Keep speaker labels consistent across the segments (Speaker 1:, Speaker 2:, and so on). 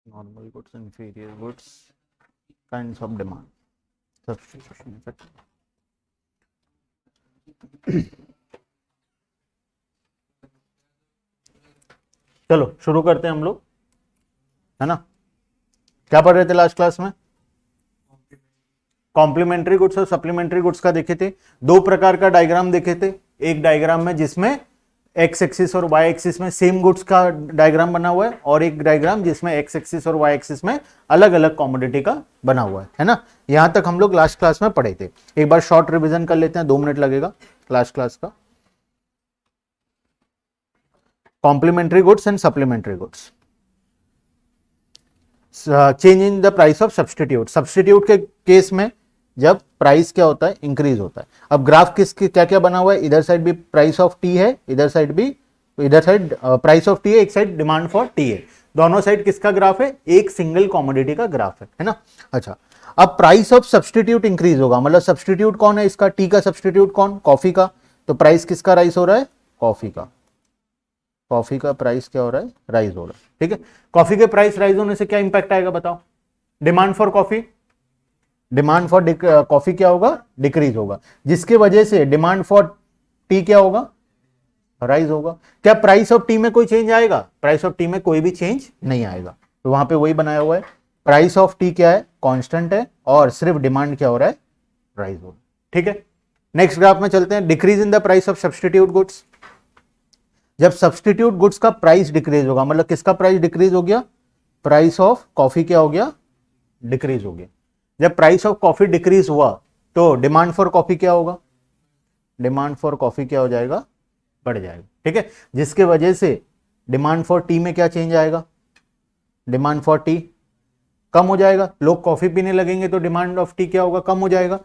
Speaker 1: normal goods, inferior goods, kinds of demand, substitution effect. चलो शुरू करते हैं हम लोग, है ना। क्या पढ़ रहे थे लास्ट क्लास में? कॉम्प्लीमेंट्री गुड्स और सप्लीमेंट्री गुड्स का देखे थे। दो प्रकार का डायग्राम देखे थे। एक डायग्राम में जिसमें एक्स एक्सिस और वाई एक्सिस में सेम गुड्स का डायग्राम बना हुआ है, और एक डायग्राम जिसमें एक्स एक्सिस और वाई एक्सिस में अलग अलग कॉमोडिटी का बना हुआ है ना। यहां तक हम लोग लास्ट क्लास में पढ़े थे। एक बार शॉर्ट रिवीजन कर लेते हैं, 2 मिनट लगेगा लास्ट क्लास का। Complementary goods and supplementary goods. Change in the price of substitute. Substitute के केस में जब प्राइस क्या होता है, इंक्रीज होता है। अब ग्राफ किसके क्या क्या बना हुआ है, इधर साइड भी प्राइस ऑफ टी है, इधर साइड भी, इधर साइड प्राइस ऑफ टी है, एक साइड डिमांड फॉर टी है। दोनों साइड किसका ग्राफ है? एक सिंगल कॉमोडिटी का ग्राफ है ना। अच्छा, अब प्राइस ऑफ सब्सटीट्यूट इंक्रीज होगा, मतलब सब्सटीट्यूट कौन है इसका? टी का सब्सटीट्यूट कौन? कॉफी का। तो प्राइस किसका राइज हो रहा है? कॉफी का। कॉफी का प्राइस क्या हो रहा है? राइज हो रहा है। ठीक है, कॉफी के प्राइस राइज होने से क्या इंपैक्ट आएगा बताओ? Demand for coffee, demand for coffee क्या होगा? डिक्रीज होगा, जिसके वजह से डिमांड फॉर टी क्या होगा? राइज होगा। क्या प्राइस ऑफ टी में कोई चेंज आएगा? प्राइस ऑफ टी में कोई भी चेंज नहीं आएगा। तो वहां पे वही बनाया हुआ है, प्राइस ऑफ टी क्या है? कांस्टेंट है, और सिर्फ डिमांड क्या हो रहा है? राइज हो रहा है। ठीक है, नेक्स्ट ग्राफ में चलते हैं। Decrease in the price of substitute goods. जब सब्सटीट्यूट गुड्स का प्राइस डिक्रीज होगा, मतलब किसका प्राइस डिक्रीज हो गया? प्राइस ऑफ कॉफी क्या हो गया? डिक्रीज हो गया। जब प्राइस ऑफ कॉफी डिक्रीज हुआ तो डिमांड फॉर कॉफी क्या होगा? डिमांड फॉर कॉफी क्या हो जाएगा? बढ़ जाएगा। ठीक है, जिसके वजह से डिमांड फॉर टी में क्या चेंज आएगा? डिमांड फॉर टी कम हो जाएगा। लोग कॉफी पीने लगेंगे तो डिमांड ऑफ टी क्या होगा? कम हो जाएगा।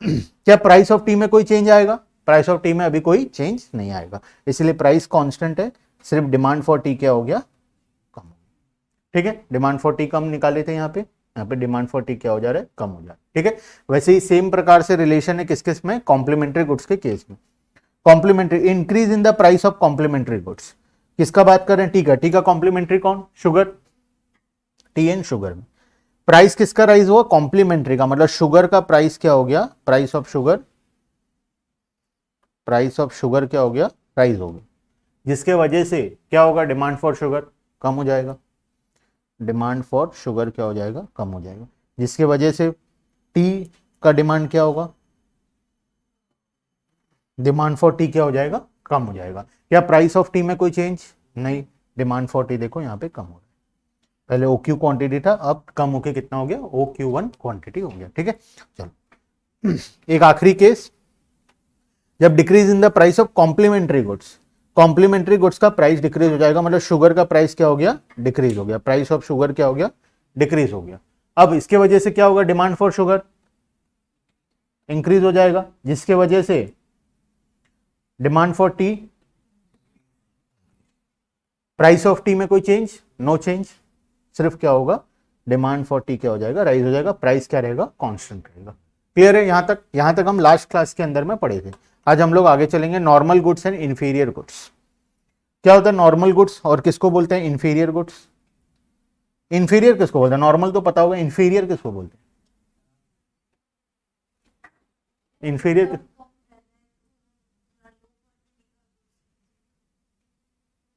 Speaker 1: क्या प्राइस ऑफ टी में कोई चेंज आएगा? प्राइस ऑफ टी में अभी कोई चेंज नहीं आएगा, इसलिए प्राइस कांस्टेंट है, सिर्फ डिमांड फॉर टी क्या हो गया? कम हो गया। ठीक है, डिमांड फॉर टी कम निकाले थे यहाँ पे डिमांड फॉर टी क्या हो जा रहा है? कम हो जा रहा है। ठीक है, वैसे ही सेम प्रकार से रिलेशन है किसके में? कॉम्प्लीमेंट्री गुड्स के केस में। Complementary, increase in the price of complementary goods. किसका बात कर रहे हैं? टी का। टी का कॉम्प्लीमेंट्री कौन? शुगर। टी एंड शुगर में प्राइस किसका राइज हुआ? कॉम्प्लीमेंट्री का, मतलब शुगर का प्राइस क्या हो गया? Price of sugar, price of sugar क्या हो गया? राइज हो गया, जिसके वजह से क्या होगा? डिमांड फॉर शुगर कम हो जाएगा। डिमांड फॉर शुगर क्या हो जाएगा? कम हो जाएगा, जिसके वजह से टी का डिमांड क्या होगा? डिमांड फॉर टी क्या हो जाएगा? कम हो जाएगा। क्या प्राइस ऑफ टी में कोई चेंज नहीं? डिमांड फॉर टी देखो यहाँ पे कम हो रहा है। पहले ओ क्यू क्वांटिटी था, अब कम होके कितना हो गया? ओ क्यू वन क्वांटिटी हो गया। ठीक है, चलो एक आखिरी केस, जब decrease in the price of complementary goods. Complementary goods का प्राइस डिक्रीज हो जाएगा, मतलब शुगर का प्राइस क्या हो गया? डिक्रीज हो गया। प्राइस ऑफ शुगर क्या हो गया? डिक्रीज हो गया। अब इसके वजह से क्या होगा? डिमांड फॉर शुगर इंक्रीज हो जाएगा, जिसके वजह से demand for T, price of T में कोई चेंज? नो चेंज, सिर्फ क्या होगा? डिमांड फॉर टी क्या हो जाएगा? राइज हो जाएगा। प्राइस क्या रहेगा? कांस्टेंट रहेगा। क्लियर है? यहां तक हम लास्ट क्लास के अंदर में पढ़े थे। आज हम लोग आगे चलेंगे normal goods and inferior goods. क्या होता है नॉर्मल गुड्स और किसको बोलते हैं इंफीरियर गुड्स? इंफीरियर किसको बोलते हैं? नॉर्मल तो पता होगा, इंफीरियर किसको बोलते हैं? Inferior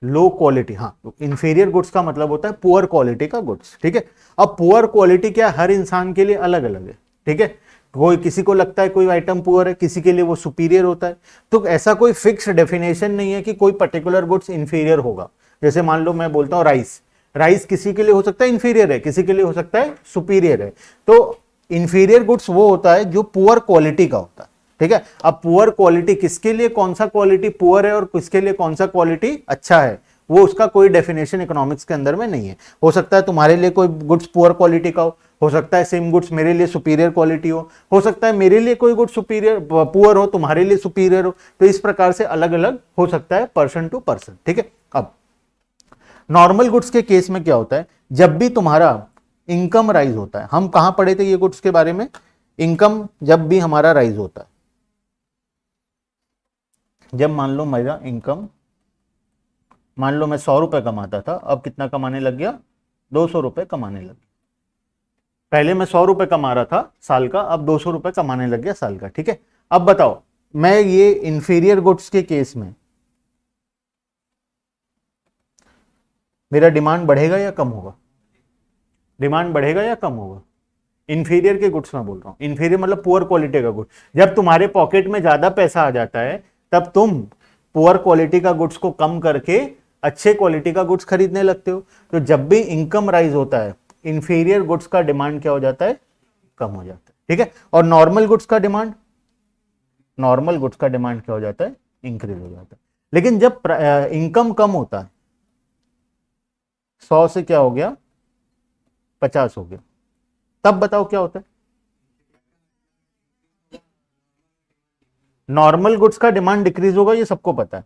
Speaker 1: low quality. हाँ, तो इंफीरियर गुड्स का मतलब होता है पुअर क्वालिटी का गुड्स। ठीक है, अब पुअर क्वालिटी क्या हर इंसान के लिए अलग अलग है। ठीक है, कोई किसी को लगता है कोई आइटम पुअर है, किसी के लिए वो सुपीरियर होता है। तो ऐसा कोई फिक्स डेफिनेशन नहीं है कि कोई पर्टिकुलर गुड्स इंफीरियर होगा। जैसे मान लो मैं बोलता हूँ राइस, राइस किसी के लिए हो सकता है इंफीरियर है, किसी के लिए हो सकता है सुपीरियर है। तो इंफीरियर गुड्स वो होता है जो पुअर क्वालिटी का होता है। ठीक है, अब पुअर क्वालिटी किसके लिए कौन सा क्वालिटी पुअर है और किसके लिए कौन सा क्वालिटी अच्छा है, वो उसका कोई डेफिनेशन इकोनॉमिक्स के अंदर में नहीं है। हो सकता है तुम्हारे लिए कोई गुड्स पुअर क्वालिटी का हो सकता है सेम गुड्स मेरे लिए सुपीरियर क्वालिटी हो सकता है मेरे लिए कोई गुड्स सुपीरियर पुअर हो, तुम्हारे लिए सुपीरियर हो। तो इस प्रकार से अलग अलग हो सकता है पर्सन टू पर्सन। ठीक है, अब नॉर्मल गुड्स के केस में क्या होता है? जब भी तुम्हारा इनकम राइज होता है, हम कहां पढ़े थे ये गुड्स के बारे में? इनकम जब भी हमारा राइज होता है, जब मान लो मेरा इनकम, मान लो मैं 100 रुपए कमाता था, अब कितना कमाने लग गया? 200 रुपए कमाने लग गया। पहले मैं 100 रुपए कमा रहा था साल का, अब 200 रुपए कमाने लग गया साल का। ठीक है, अब बताओ मैं ये इंफीरियर गुड्स के केस में मेरा डिमांड बढ़ेगा या कम होगा? डिमांड बढ़ेगा या कम होगा? इंफीरियर के गुड्स में बोल रहा हूं, इंफीरियर मतलब पुअर क्वालिटी का गुड्स। जब तुम्हारे पॉकेट में ज्यादा पैसा आ जाता है तब तुम पुअर क्वालिटी का गुड्स को कम करके अच्छे क्वालिटी का गुड्स खरीदने लगते हो। तो जब भी इनकम राइज होता है इंफीरियर गुड्स का डिमांड क्या हो जाता है? कम हो जाता है। ठीक है, और नॉर्मल गुड्स का डिमांड क्या हो जाता है? इंक्रीज हो जाता है। लेकिन जब इनकम कम होता है, 100 से क्या हो गया 50 हो गया, तब बताओ क्या होता है? नॉर्मल गुड्स का डिमांड डिक्रीज होगा, ये सबको पता है।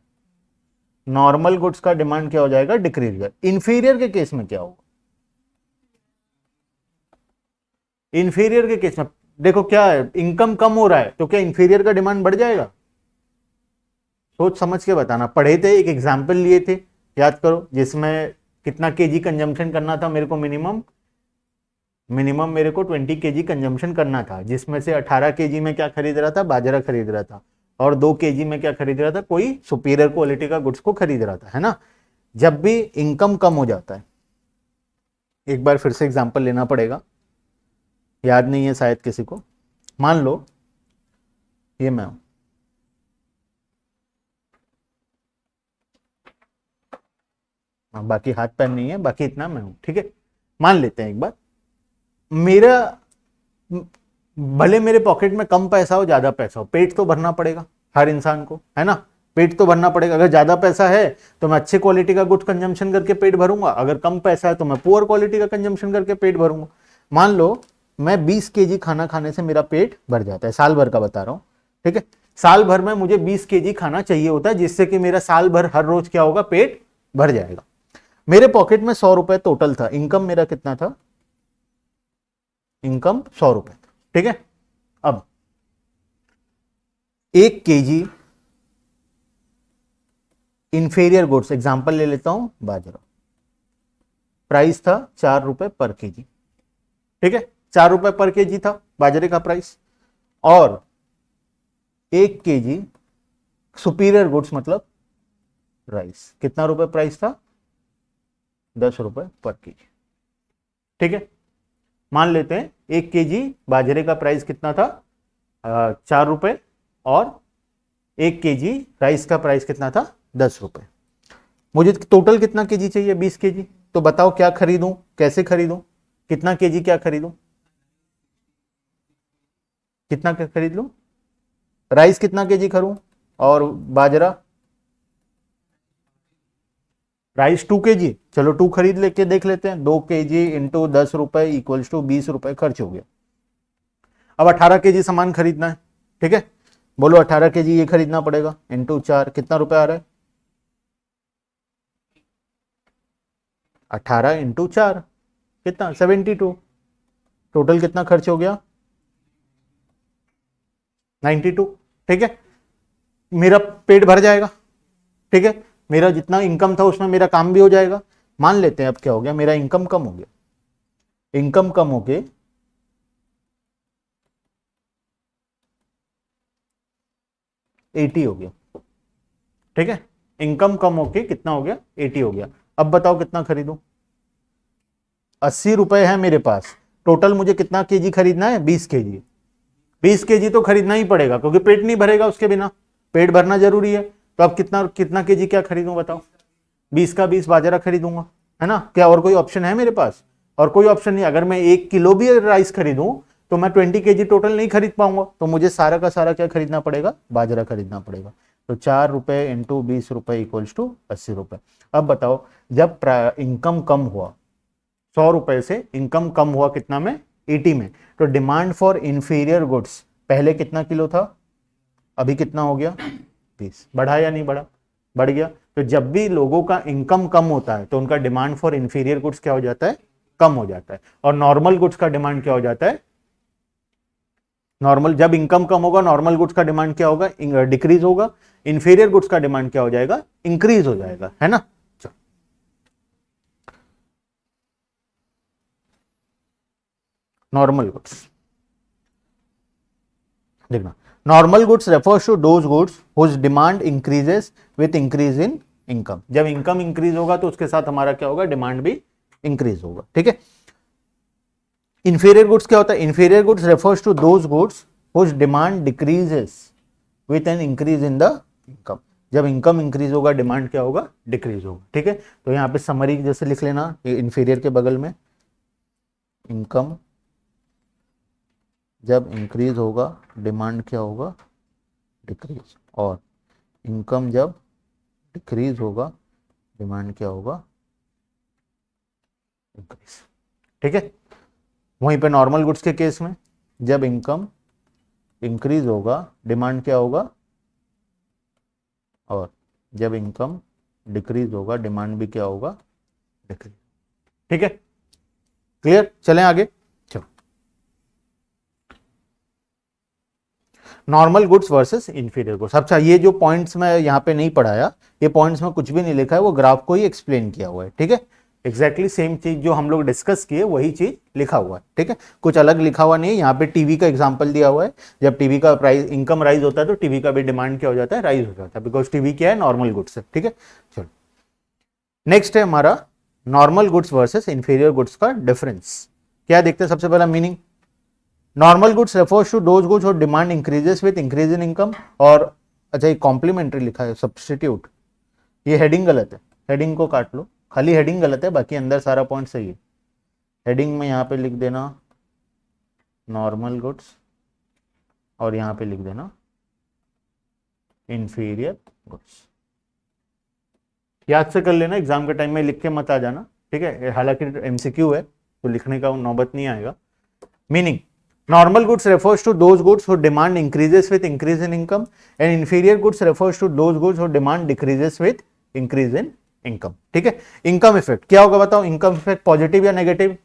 Speaker 1: नॉर्मल गुड्स का डिमांड क्या हो जाएगा? डिक्रीज हो जाएगा। इंफीरियर के केस में क्या होगा? इंफीरियर के केस में देखो क्या है, इनकम कम हो रहा है तो क्या इंफीरियर का डिमांड बढ़ जाएगा? सोच समझ के बताना। पढ़े थे, एक एग्जाम्पल लिए थे, याद करो, जिसमें कितना केजी कंजम्पशन करना था मेरे को? मिनिमम मेरे को 20 केजी कंजम्पशन करना था, जिसमें से 18 केजी में क्या खरीद रहा था? बाजरा खरीद रहा था, और 2 केजी में क्या खरीद रहा था? कोई सुपीरियर क्वालिटी का गुड्स को खरीद रहा था, है ना। जब भी इनकम कम हो जाता है, एक बार फिर से एग्जाम्पल लेना पड़ेगा, याद नहीं है शायद किसी को। मान लो ये मैं हूं, बाकी हाथ पैर नहीं है, बाकी इतना मैं हूं। ठीक है, मान लेते हैं एक बार, मेरा भले मेरे पॉकेट में कम पैसा हो ज्यादा पैसा हो, पेट तो भरना पड़ेगा हर इंसान को, है ना। पेट तो भरना पड़ेगा। अगर ज्यादा पैसा है तो मैं अच्छे क्वालिटी का गुड्स कंजम्पशन करके पेट भरूंगा, अगर कम पैसा है तो मैं पुअर क्वालिटी का कंजम्पशन करके पेट भरूंगा। मान लो मैं 20 केजी खाना खाने से मेरा पेट भर जाता है, साल भर का बता रहा हूं। ठीक है, साल भर में मुझे 20 केजी खाना चाहिए होता है, जिससे कि मेरा साल भर हर रोज क्या होगा? पेट भर जाएगा। मेरे पॉकेट में 100 रुपए टोटल था, इनकम मेरा कितना था? इनकम 100 रुपए था। ठीक है, अब 1 केजी इंफीरियर गुड्स, एग्जांपल ले लेता हूं बाजरा, प्राइस था 4 रुपए पर केजी। ठीक है, 4 रुपए पर केजी था बाजरे का प्राइस, और 1 केजी सुपीरियर गुड्स मतलब राइस, कितना रुपए प्राइस था? 10 रुपए पर केजी। ठीक है, मान लेते हैं 1 केजी बाजरे का प्राइस कितना था? 4 रुपए, और 1 केजी राइस का प्राइस कितना था? 10 रुपए। मुझे टोटल कितना केजी चाहिए? 20 केजी। तो बताओ क्या खरीदूं, कैसे खरीदूं, कितना केजी क्या खरीदूं, कितना खरीद लूं? राइस कितना केजी करूं, और बाजरा? राइस 2 केजी, चलो 2 खरीद लेके देख लेते हैं। 2 केजी इंटू 10 रुपए इक्वल्स टू 20 रुपए खर्च हो गया। अब 18 केजी सामान खरीदना है। ठीक है, बोलो 18 केजी ये खरीदना पड़ेगा, इंटू 4 कितना रुपए आ रहा है? 18 इंटू 4 कितना? 72। टोटल कितना खर्च हो गया? 92। ठीक है, मेरा पेट भर जाएगा। ठीक है, मेरा जितना इनकम था उसमें मेरा काम भी हो जाएगा। मान लेते हैं अब क्या हो गया, मेरा इनकम कम हो गया, इनकम कम हो के 80 हो गया। ठीक है, इनकम कम होके कितना हो गया? 80 हो गया। अब बताओ कितना खरीदूं? 80 रुपए है मेरे पास, टोटल मुझे कितना केजी खरीदना है? 20 केजी। 20 केजी तो खरीदना ही पड़ेगा क्योंकि पेट नहीं भरेगा उसके बिना, पेट भरना जरूरी है। तो अब कितना कितना केजी क्या खरीदूं बताओ? 20 का 20 बाजरा खरीदूंगा, है ना। क्या और कोई ऑप्शन है मेरे पास? और कोई ऑप्शन नहीं। अगर मैं 1 किलो भी राइस खरीदूं तो मैं 20 केजी टोटल नहीं खरीद पाऊंगा, तो मुझे सारा का सारा क्या खरीदना पड़ेगा? बाजरा खरीदना पड़ेगा। तो 4 रुपए इंटू 20 रुपए इक्वल्स टू 80 रुपए। अब बताओ, जब इनकम कम हुआ 100 रुपए से, इनकम कम हुआ कितना में? 80 में, तो डिमांड फॉर इंफीरियर गुड्स पहले कितना किलो था, अभी कितना हो गया? 20। बढ़ा या नहीं बढ़ा? बढ़ गया। तो जब भी लोगों का इनकम कम होता है तो उनका डिमांड फॉर इंफीरियर गुड्स क्या हो जाता है? कम हो जाता है। और नॉर्मल गुड्स का डिमांड क्या हो जाता है? नॉर्मल, जब इनकम कम होगा नॉर्मल गुड्स का डिमांड क्या होगा? डिक्रीज होगा। इंफीरियर गुड्स का डिमांड क्या हो जाएगा? इंक्रीज हो जाएगा, है ना। नॉर्मल गुड्स देखना, normal goods refers to those goods whose demand increases with increase in income. जब इनकम इंक्रीज होगा तो उसके साथ हमारा क्या होगा, डिमांड भी इंक्रीज होगा, ठीक है। इंफीरियर गुड्स क्या होता है, inferior goods refers to those goods whose demand decreases with an increase in the income. जब इनकम इंक्रीज होगा डिमांड क्या होगा, डिक्रीज होगा, ठीक है। तो यहाँ पे समरी जैसे लिख लेना, इंफीरियर के बगल में, इनकम जब इंक्रीज होगा डिमांड क्या होगा, डिक्रीज, और इनकम जब डिक्रीज होगा डिमांड क्या होगा, इंक्रीज, ठीक है। वहीं पे नॉर्मल गुड्स के केस में जब इनकम इंक्रीज होगा डिमांड क्या होगा, और जब इनकम डिक्रीज होगा डिमांड भी क्या होगा, डिक्रीज, ठीक है। क्लियर, चलें आगे। चलो, normal goods versus inferior goods. अच्छा, ये जो पॉइंट्स मैं यहाँ पे नहीं पढ़ाया, ये पॉइंट्स में कुछ भी नहीं लिखा है, वो ग्राफ को ही एक्सप्लेन किया हुआ है, ठीक है। एग्जैक्टली सेम चीज जो हम लोग डिस्कस किए वही चीज लिखा हुआ है, ठीक है। कुछ अलग लिखा हुआ नहीं है। यहाँ पे टीवी का एग्जांपल दिया हुआ है, जब टीवी का प्राइस इनकम राइज होता है तो टीवी का भी डिमांड क्या हो जाता है, राइज हो जाता है, बिकॉज टीवी क्या है, नॉर्मल गुड्स है, ठीक है। चलो, नेक्स्ट है हमारा normal goods versus inferior goods का डिफरेंस। क्या देखते हैं, सबसे पहला meaning, normal goods refers to those goods और demand increases with increase in income. और अच्छा, ये कॉम्प्लीमेंट्री लिखा है, सब्स्टिट्यूट, ये हेडिंग गलत है, हेडिंग को काट लो, खाली हेडिंग गलत है, बाकी अंदर सारा पॉइंट सही है। हेडिंग में यहाँ पे लिख देना नॉर्मल गुड्स और यहाँ पे लिख देना इंफीरियर गुड्स। याद से कर लेना, एग्जाम के टाइम में लिख के मत आ जाना, ठीक है। हालांकि एमसीक्यू है तो लिखने का नौबत नहीं आएगा। Meaning, normal goods refers to those goods और demand increases with increase in income, and inferior goods refers to those goods और demand decreases with increase in income, ठीक है। इनकम इफेक्ट क्या होगा बताओ, इनकम इफेक्ट पॉजिटिव या negative?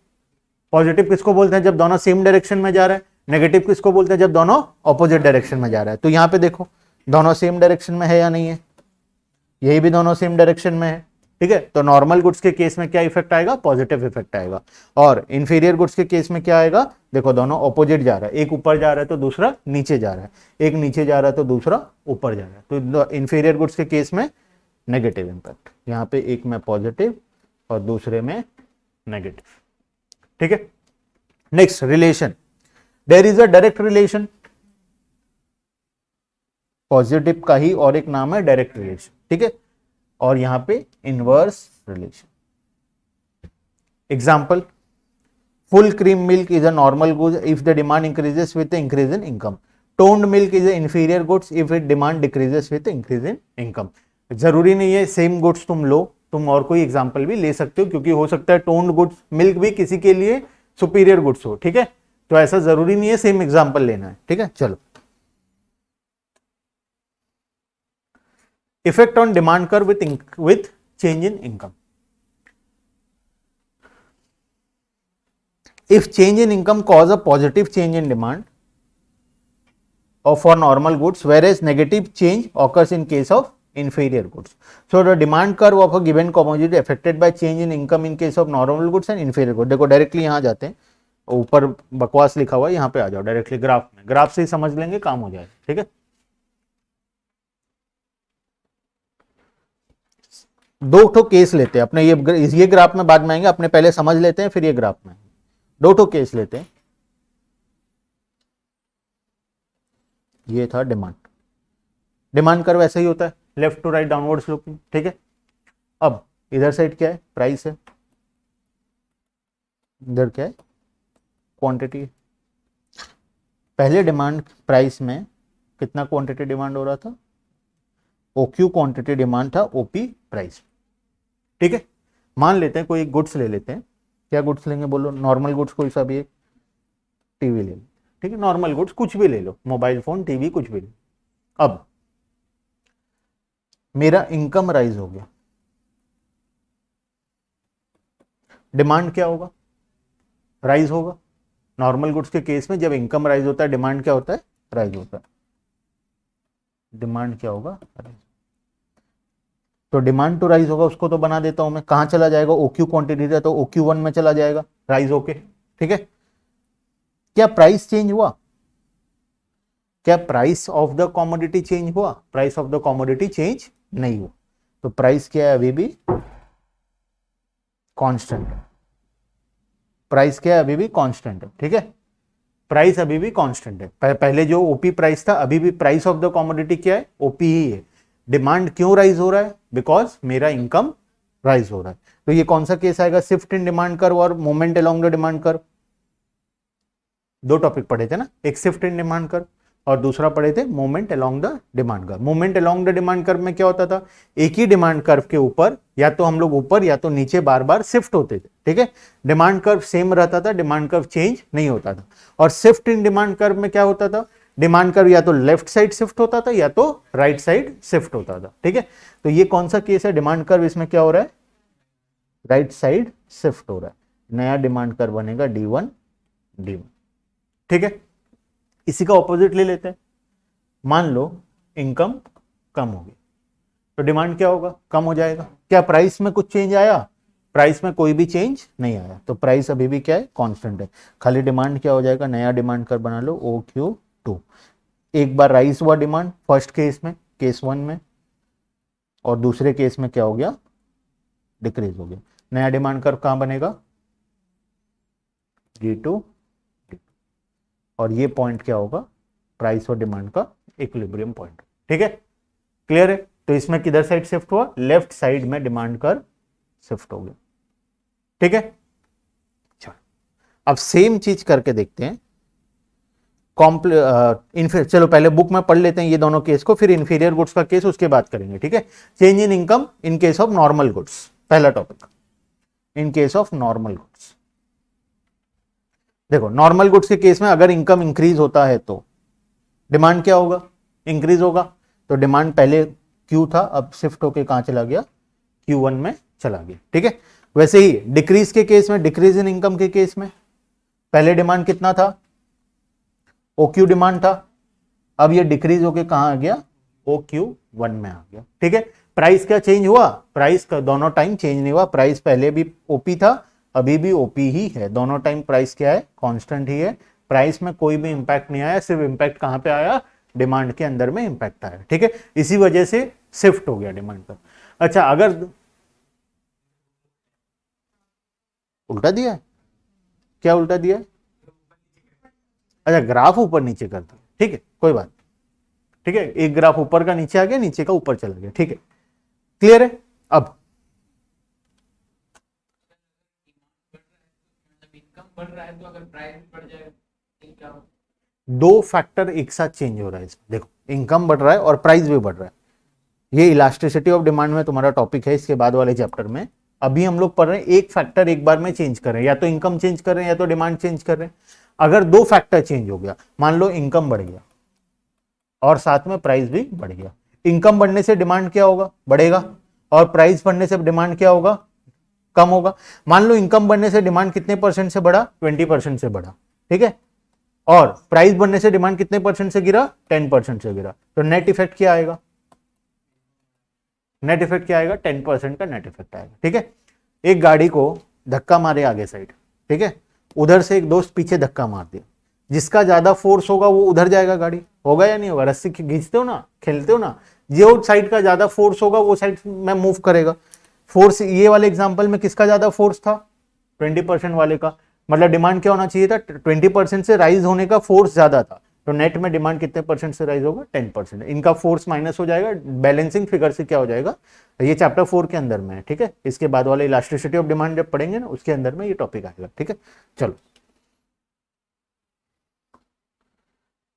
Speaker 1: Positive किसको बोलते हैं, जब दोनों सेम डायरेक्शन में जा रहे हैं। नेगेटिव किसको बोलते हैं, जब दोनों ऑपोजिट डायरेक्शन में जा रहा है। तो यहाँ पे देखो, दोनों सेम डायरेक्शन में है या नहीं है, यही भी दोनों सेम डायरेक्शन में है, ठीक है। तो नॉर्मल गुड्स के केस में क्या इफेक्ट आएगा, पॉजिटिव इफेक्ट आएगा। और इंफीरियर गुड्स के केस में क्या आएगा, देखो दोनों ऑपोजिट जा रहा है, एक ऊपर जा रहा है तो दूसरा नीचे जा रहा है, एक नीचे जा रहा है तो दूसरा ऊपर जा रहा है। तो इंफीरियर गुड्स के केस में नेगेटिव इंपैक्ट, यहाँ पे एक में पॉजिटिव और दूसरे में नेगेटिव, ठीक है। Next, relation, there is a direct relation, positive का ही और एक नाम है डायरेक्ट रिलेशन, ठीक है। और यहां पे inverse relation. Example, full cream milk is a normal good if the demand increases with increase in income, toned milk is a inferior goods if it demand decreases with increase in income. जरूरी नहीं है same goods तुम लो, तुम और कोई example भी ले सकते हो, क्योंकि हो सकता है टोन्ड गुड्स मिल्क भी किसी के लिए सुपीरियर गुड्स हो, ठीक है। तो ऐसा जरूरी नहीं है सेम एग्जाम्पल लेना है, ठीक है। चलो, effect on demand curve with change in income. If change in income cause a positive change in demand or for normal goods, whereas negative change occurs in case of inferior goods. So the demand curve of a given commodity affected by change in income in case of normal goods and inferior goods. देखो directly यहाँ जाते हैं, ऊपर बकवास लिखा हुआ है, यहाँ पे आ जाओ डायरेक्टली ग्राफ में, ग्राफ से ही समझ लेंगे, काम हो जाएगा, ठीक है। दो ठो केस लेते हैं अपने, ये ग्राफ में बाद में आएंगे, अपने पहले समझ लेते हैं फिर ये ग्राफ में। दो ठो केस लेते हैं, ये था डिमांड, डिमांड कर्व ऐसा ही होता है, left to right downward sloping, ठीक है। अब इधर साइड क्या है, प्राइस है, इधर क्या है, क्वांटिटी। पहले डिमांड प्राइस में कितना क्वांटिटी डिमांड हो रहा था, ओक्यू क्वांटिटी डिमांड था ओपी प्राइस, ठीक है। मान लेते हैं कोई गुड्स ले लेते हैं, क्या गुड्स लेंगे बोलो, नॉर्मल गुड्स कोई सा भी एक, टीवी ले लो, ठीक है। नॉर्मल गुड्स कुछ भी ले लो, मोबाइल फोन, टीवी, कुछ भी ले। अब मेरा इनकम राइज हो गया, डिमांड क्या होगा, राइज होगा। नॉर्मल गुड्स के केस में जब इनकम राइज होता है डिमांड क्या होता है, राइज होता है। डिमांड क्या होगा, राइज। तो डिमांड टू राइज होगा, उसको तो बना देता हूं मैं, कहां चला जाएगा, ओक्यू क्वांटिटी था तो OQ1 में चला जाएगा राइज होके, ठीक है। क्या प्राइस चेंज हुआ? क्या price of the commodity change हुआ? Price of the commodity change नहीं हुआ। तो प्राइस क्या है? अभी भी कांस्टेंट है। प्राइस क्या है? अभी भी कांस्टेंट है। ठीक है, प्राइस अभी भी कांस्टेंट है। पहले जो ओपी प्राइस था, अभी भी प्राइस ऑफ द कॉमोडिटी क्या है? ओपी ही है। डिमांड क्यों राइज हो रहा है? बिकॉज मेरा इनकम राइज हो रहा है। तो ये कौन सा केस आएगा? शिफ्ट इन डिमांड कर्व और movement along the demand curve. दो टॉपिक पढ़े थे ना, एक शिफ्ट इन डिमांड कर्व और दूसरा पढ़े थे movement along the demand curve. Movement along the demand curve में क्या होता था? एक ही डिमांड कर्व के ऊपर या तो हम लोग ऊपर या तो नीचे बार बार शिफ्ट होते थे। ठीक है, डिमांड कर्व सेम रहता था, डिमांड कर्व चेंज नहीं होता था। और शिफ्ट इन डिमांड कर्व में क्या होता था? डिमांड कर्व या तो लेफ्ट साइड शिफ्ट होता था या तो राइट साइड शिफ्ट होता था। ठीक है, तो ये कौन सा केस है? डिमांड कर्व इसमें क्या हो रहा है? राइट साइड शिफ्ट हो रहा है। नया डिमांड कर्व बनेगा D1 D1। ठीक है, इसी का ऑपोजिट ले लेते हैं। मान लो इनकम कम होगी तो डिमांड क्या होगा? कम हो जाएगा। क्या प्राइस में कुछ चेंज आया? प्राइस में कोई भी चेंज नहीं आया, तो प्राइस अभी भी क्या है? कांस्टेंट है। खाली डिमांड क्या हो जाएगा? नया डिमांड कर बना लो OQ2। एक बार राइज हुआ डिमांड फर्स्ट केस में, केस 1 में, और दूसरे केस में क्या हो गया? डिक्रीज हो गया। नया डिमांड कर्व कहां बनेगा? G2। और ये पॉइंट क्या होगा? प्राइस और डिमांड का इक्विलिब्रियम पॉइंट। ठीक है, क्लियर है? तो इसमें किधर साइड शिफ्ट हुआ? लेफ्ट साइड में डिमांड कर शिफ्ट हो गया। ठीक है, चलो अब सेम चीज करके देखते हैं। चलो पहले बुक में पढ़ लेते हैं ये दोनों केस को, फिर इंफीरियर गुड्स का केस उसके बाद करेंगे। ठीक है, change in income in case of normal goods, पहला topic. In case of normal goods, देखो नॉर्मल गुड्स के केस में अगर इनकम इंक्रीज होता है तो डिमांड क्या होगा? इंक्रीज होगा। तो डिमांड पहले Q था, अब शिफ्ट होके कहां चला गया? Q1 में चला गया। ठीक है, वैसे ही डिक्रीज के केस में, डिक्रीज इन इनकम के केस में पहले डिमांड कितना था? OQ डिमांड था, अब ये डिक्रीज होके कहां आ गया? OQ1 में आ गया। ठीक है, प्राइस क्या चेंज हुआ? प्राइस का दोनों टाइम चेंज नहीं हुआ। प्राइस पहले भी OP था, अभी भी OP ही है। दोनों टाइम प्राइस क्या है? कांस्टेंट ही है। प्राइस में कोई भी इंपैक्ट नहीं आया, सिर्फ इंपैक्ट कहां पे आया? डिमांड के अंदर में इंपैक्ट आया। ठीक है, इसी वजह से शिफ्ट हो गया डिमांड पर। अच्छा, अगर उल्टा दिया है, क्या उल्टा दिया है? अच्छा, ग्राफ ऊपर नीचे कर दिया। ठीक है, कोई बात। ठीक है, एक ग्राफ ऊपर का नीचे आ गया, नीचे का ऊपर चला गया। ठीक है, क्लियर है? अब
Speaker 2: बढ़ रहा है तो अगर प्राइस बढ़ जाए तो क्या होगा?
Speaker 1: दो फैक्टर एक साथ चेंज हो रहा है इसमें। देखो, इनकम बढ़ रहा है और प्राइस भी बढ़ रहा है। ये इलास्टिसिटी ऑफ डिमांड में तुम्हारा टॉपिक है इसके बाद वाले चैप्टर में। अभी हम लोग पढ़ रहे हैं एक फैक्टर एक बार में चेंज कर रहे हैं, या तो इनकम चेंज कर रहे हैं या तो डिमांड चेंज कर रहे हैं। अगर दो फैक्टर चेंज हो गया, मान लो इनकम बढ़ गया और साथ में प्राइस भी बढ़ गया। इनकम बढ़ने से डिमांड क्या होगा? बढ़ेगा। और प्राइस बढ़ने से डिमांड क्या होगा? कम होगा। मान लो इनकम बढ़ने से डिमांड कितने परसेंट से बढ़ा? 20% से बढ़ा। ठीक है, और प्राइस बढ़ने से डिमांड कितने परसेंट से गिरा? 10% से गिरा। तो नेट इफेक्ट क्या आएगा? नेट इफेक्ट क्या आएगा? 10% का नेट इफेक्ट आएगा। ठीक है, एक गाड़ी को धक्का मारे आगे साइड, ठीक है, उधर से एक दोस्त पीछे धक्का मार दिया, जिसका ज्यादा फोर्स होगा वो उधर जाएगा, गाड़ी होगा या नहीं होगा? रस्सी खींचते हो ना, खेलते हो ना, जो साइड का ज्यादा फोर्स होगा वो साइड में मूव करेगा। फोर्स ये वाले एग्जांपल में किसका ज्यादा फोर्स था? 20% वाले का। मतलब डिमांड क्या होना चाहिए था? 20% से राइज होने का फोर्स ज्यादा था, तो नेट में डिमांड कितने परसेंट से राइज होगा? 10%। इनका फोर्स माइनस हो जाएगा, बैलेंसिंग फिगर से क्या हो जाएगा? ये चैप्टर 4 के अंदर में है। ठीक है, इसके बाद वाले इलास्टिसिटी ऑफ डिमांड जब पढ़ेंगे ना, उसके अंदर में ये टॉपिक आएगा। ठीक है, चलो,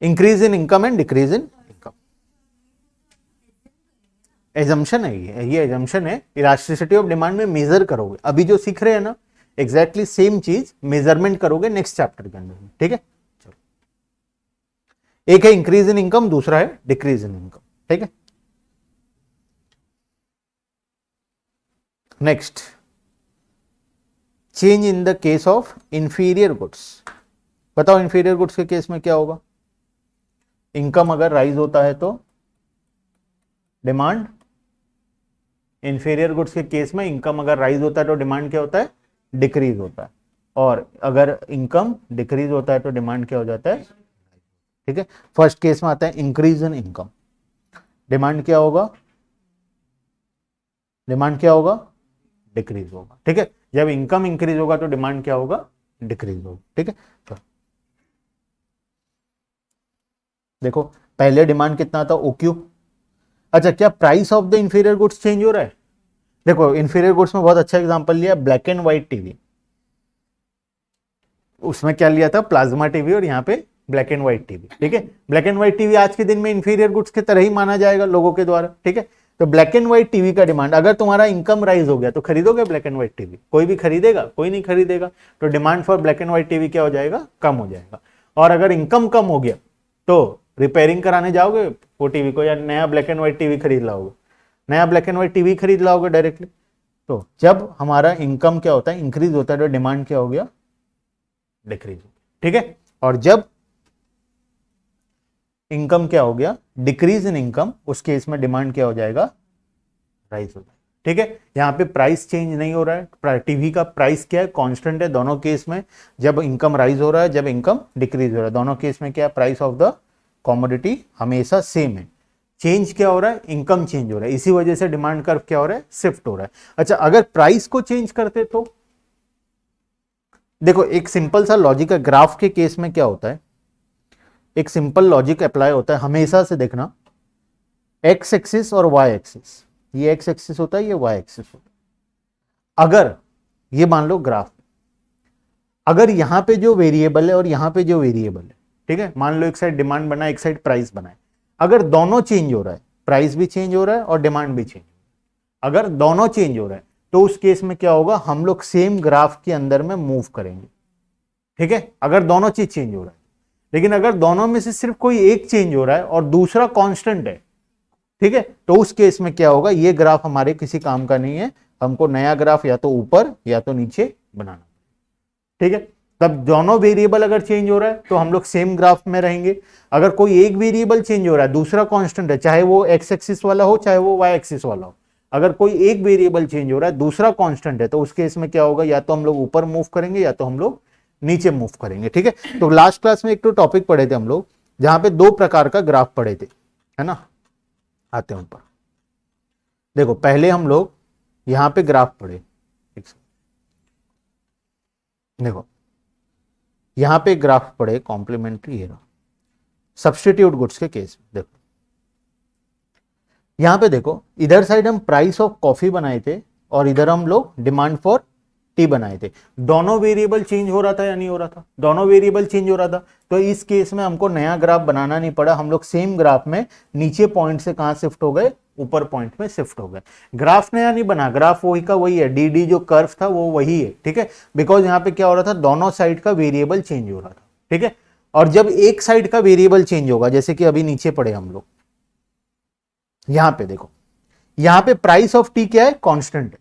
Speaker 1: increase in income and decrease in income. Assumption है ये एजम्पशन है। इलास्टिसिटी ऑफ डिमांड में मेजर करोगे, अभी जो सीख रहे हैं ना एग्जैक्टली सेम चीज मेजरमेंट करोगे नेक्स्ट चैप्टर के अंदर में। ठीक है, चलो, एक है इंक्रीज इन इनकम, दूसरा है डिक्रीज इन इनकम। ठीक है, next, change in the case of inferior goods. बताओ इंफीरियर गुड्स के केस में क्या होगा? इनकम अगर राइज होता है तो डिमांड, इंफीरियर गुड्स के केस में इनकम अगर राइज होता है तो डिमांड क्या होता है? डिक्रीज होता है। और अगर इनकम डिक्रीज होता है तो डिमांड क्या हो जाता है, ठीक है। फर्स्ट केस में आता है इंक्रीज इन इनकम, डिमांड क्या होगा, डिमांड क्या होगा, डिक्रीज होगा, ठीक है। जब इनकम इंक्रीज होगा तो डिमांड क्या होगा, डिक्रीज होगा, ठीक है। तो देखो पहले डिमांड कितना था, OQ। अच्छा, क्या price of the inferior goods change हो रहा है? देखो इंफीरियर गुड्स में बहुत अच्छा एग्जांपल लिया, ब्लैक एंड व्हाइट टीवी। उसमें क्या लिया था, प्लाज्मा टीवी, और यहाँ पे ब्लैक एंड व्हाइट टीवी, ठीक है। ब्लैक एंड व्हाइट टीवी आज के दिन में इंफीरियर गुड्स की तरह ही माना जाएगा लोगों के द्वारा, ठीक है। तो ब्लैक एंड व्हाइट टीवी का डिमांड, अगर तुम्हारा इनकम राइज हो गया तो खरीदोगे ब्लैक एंड व्हाइट टीवी? कोई भी खरीदेगा? कोई नहीं खरीदेगा। तो demand for black and white TV क्या हो जाएगा, कम हो जाएगा। और अगर इनकम कम हो गया तो रिपेयरिंग कराने जाओगे वो टीवी को, या नया ब्लैक एंड व्हाइट टीवी खरीद लाओगे? नया ब्लैक एंड व्हाइट टीवी खरीद लाओगे डायरेक्टली। तो जब हमारा इनकम क्या होता है, इंक्रीज होता है, तो डिमांड क्या हो गया, डिक्रीज हो गया, ठीक है। और जब इनकम क्या हो गया, डिक्रीज इन इनकम, उस केस में डिमांड क्या हो जाएगा, राइज हो जाएगा, ठीक है। यहाँ पे प्राइस चेंज नहीं हो रहा है, टीवी का प्राइस क्या है, कांस्टेंट है दोनों केस में। जब इनकम राइज हो रहा है, जब इनकम डिक्रीज हो रहा है, दोनों केस में क्या है, प्राइस ऑफ द कॉमोडिटी हमेशा सेम है। चेंज क्या हो रहा है, इनकम चेंज हो रहा है, इसी वजह से डिमांड कर्व क्या हो रहा है, शिफ्ट हो रहा है। अच्छा, अगर प्राइस को चेंज करते तो देखो एक सिंपल सा लॉजिक है, ग्राफ के केस में क्या होता है, एक सिंपल लॉजिक अप्लाई होता है हमेशा से, देखना एक्स एक्सिस और वाई एक्सिस, ये एक्स एक्सिस होता है, ये वाई एक्सिस होता है। अगर ये मान लो ग्राफ, अगर यहां पे जो वेरिएबल है और यहां पे जो वेरिएबल है, ठीक है, मान लो एक साइड डिमांड बना है, एक साइड प्राइस बना है, अगर दोनों चेंज हो रहा है, प्राइस भी चेंज हो रहा है और डिमांड भी चेंज हो रहा है, अगर दोनों चेंज हो रहा है तो उस केस में क्या होगा, हम लोग सेम ग्राफ के अंदर में मूव करेंगे, ठीक है, अगर दोनों चीज चेंज हो रहा है। लेकिन अगर दोनों में से सिर्फ कोई एक चेंज हो रहा है और दूसरा कांस्टेंट है, ठीक है, तो उस केस में क्या होगा, ये ग्राफ हमारे किसी काम का नहीं है, हमको नया ग्राफ या तो ऊपर या तो नीचे बनाना, ठीक है। तब दोनों वेरिएबल अगर चेंज हो रहा है तो हम लोग सेम ग्राफ में रहेंगे। अगर कोई एक वेरिएबल चेंज हो रहा है, दूसरा कांस्टेंट है, चाहे वो एक्स एक्सिस वाला हो चाहे वो वाई एक्सिस वाला हो, अगर कोई एक वेरिएबल चेंज हो रहा है, दूसरा कांस्टेंट है, तो उस केस में क्या होगा, या तो हम लोग ऊपर मूव करेंगे या तो हम लोग नीचे मूव करेंगे, ठीक है। तो लास्ट क्लास में एक तो टॉपिक पढ़े थे हम लोग जहां पे दो प्रकार का ग्राफ पढ़े थे, है ना, आते हैं ऊपर। देखो पहले हम लोग यहां पे ग्राफ पढ़े, देखो यहां पे ग्राफ पढ़े कॉम्प्लीमेंट्री, है सब्स्टिट्यूट गुड्स के केस में। देखो यहां पे देखो, इधर साइड हम प्राइस ऑफ कॉफी बनाए थे और इधर हम लोग डिमांड फॉर टी बनाए थे। दोनों वेरिएबल चेंज हो रहा था या नहीं हो रहा था, दोनों वेरिएबल चेंज हो रहा था। तो इस केस में हमको नया ग्राफ बनाना नहीं पड़ा, हम लोग सेम ग्राफ में नीचे पॉइंट से कहां शिफ्ट हो गए, ऊपर पॉइंट में शिफ्ट हो गए। ग्राफ नया नहीं बना, ग्राफ वही का वही है, डी जो कर्व था वो वही है, ठीक है। बिकॉज यहाँ पे क्या हो रहा था, दोनों साइड का वेरिएबल चेंज हो रहा था, ठीक है। और जब एक साइड का वेरिएबल चेंज होगा, जैसे कि अभी नीचे पड़े हम लोग, यहां पे देखो, यहां पे प्राइस ऑफ टी क्या है, कांस्टेंट है,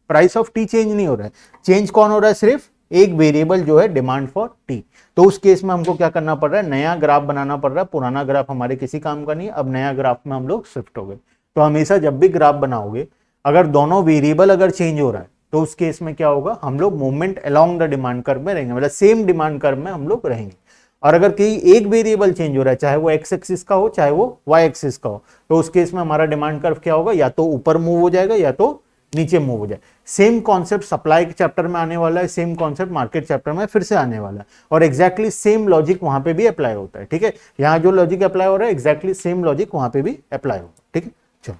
Speaker 1: प्राइस ऑफ टी चेंज नहीं हो रहा है। चेंज कौन हो रहा है, सिर्फ एक वेरिएबल जो है डिमांड फॉर टी। तो उस केस में हमको क्या करना पड़ रहा है, नया ग्राफ बनाना पड़ रहा है, पुराना ग्राफ हमारे किसी काम का नहीं, अब नया ग्राफ में हम लोग शिफ्ट हो गए। तो हमेशा जब भी ग्राफ बनाओगे, अगर दोनों वेरिएबल अगर चेंज हो रहा है तो उस केस में क्या होगा, हम लोग movement along the demand curve में रहेंगे, मतलब सेम डिमांड कर्व में हम लोग रहेंगे। और अगर कहीं एक वेरिएबल चेंज हो रहा है, चाहे वो एक्स एक्सिस का हो चाहे वो वाई एक्सिस का हो, तो उस केस में हमारा डिमांड कर्व क्या होगा, या तो ऊपर मूव हो जाएगा या तो नीचे मूव हो जाए। सेम कॉन्सेप्ट सप्लाई के चैप्टर में आने वाला है, सेम कॉन्सेप्ट मार्केट चैप्टर में फिर से आने वाला है, और एग्जैक्टली सेम लॉजिक वहां पे भी अप्लाई होता है, ठीक है। यहां जो लॉजिक अप्लाई हो रहा है एग्जैक्टली सेम लॉजिक वहां पे भी अप्लाई होगा, ठीक है। चलो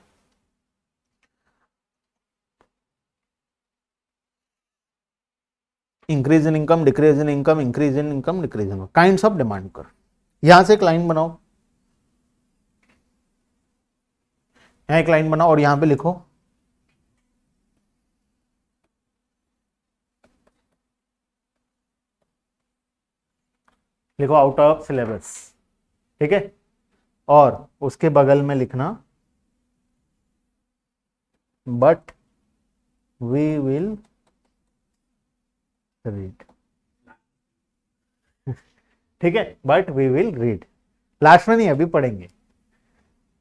Speaker 1: increase in income, decrease in income, increase in income, decrease in kinds of demand curve. यहां से एक लाइन बनाओ, यहां एक लाइन बनाओ और यहां पे लिखो आउट ऑफ सिलेबस, ठीक है। और उसके बगल में लिखना बट वी विल रीड, ठीक है, but we will read. Last में नहीं, अभी पढ़ेंगे,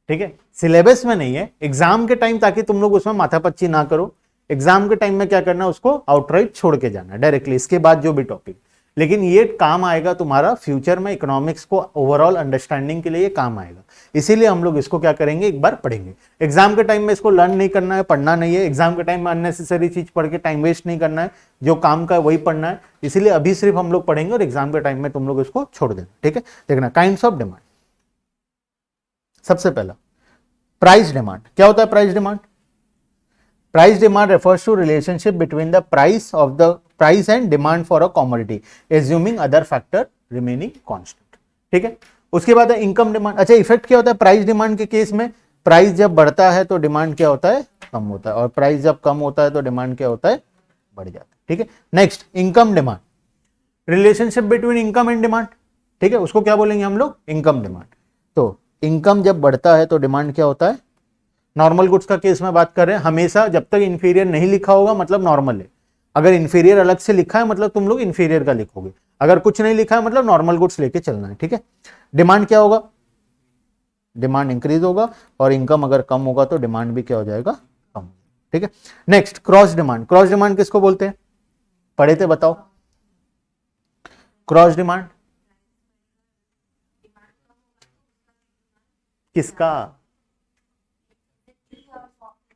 Speaker 1: ठीक है, सिलेबस में नहीं है, एग्जाम के टाइम, ताकि तुम लोग उसमें माथापच्ची ना करो। एग्जाम के टाइम में क्या करना है, उसको आउटराइट छोड़ के जाना डायरेक्टली, इसके बाद जो भी टॉपिक, लेकिन ये काम आएगा तुम्हारा फ्यूचर में, इकोनॉमिक्स को ओवरऑल अंडरस्टैंडिंग के लिए ये काम आएगा, इसीलिए हम लोग इसको क्या करेंगे, एक बार पढ़ेंगे। एग्जाम के टाइम में इसको लर्न नहीं करना है, पढ़ना नहीं है, एग्जाम के टाइम में अननेसेसरी चीज पढ़ के टाइम वेस्ट नहीं करना है, जो काम का वही पढ़ना है, इसीलिए अभी सिर्फ हम लोग पढ़ेंगे और एग्जाम के टाइम में तुम लोग इसको छोड़ देना, ठीक है। देखना काइंड्स ऑफ डिमांड, सबसे पहला प्राइस डिमांड। क्या होता है price demand? Price demand refers to relationship between the price and demand for a commodity assuming other factor remaining constant, ठीक है। उसके बाद है इनकम डिमांड। अच्छा, इफेक्ट क्या होता है प्राइस डिमांड के केस में? प्राइस जब बढ़ता है तो डिमांड क्या होता है, कम होता है, और प्राइस जब कम होता है तो डिमांड क्या होता है, बढ़ जाता है, ठीक है। Next income demand, relationship between income and demand, ठीक है, उसको क्या बोलेंगे हम लोग, इनकम डिमांड। तो इनकम जब बढ़ता है तो डिमांड क्या होता है, नॉर्मल गुड्स का केस में बात कर रहे हैं, हमेशा जब तक इंफीरियर नहीं लिखा होगा मतलब नॉर्मल है, अगर इंफीरियर अलग से लिखा है मतलब तुम लोग इंफीरियर का लिखोगे, अगर कुछ नहीं लिखा है मतलब नॉर्मल गुड्स लेके चलना है, ठीक है। डिमांड क्या होगा, डिमांड इंक्रीज होगा, और इनकम अगर कम होगा तो डिमांड भी क्या हो जाएगा, कम, ठीक है। Next cross demand. Cross demand किसको बोलते हैं, पढ़े थे, बताओ। क्रॉस डिमांड किसका,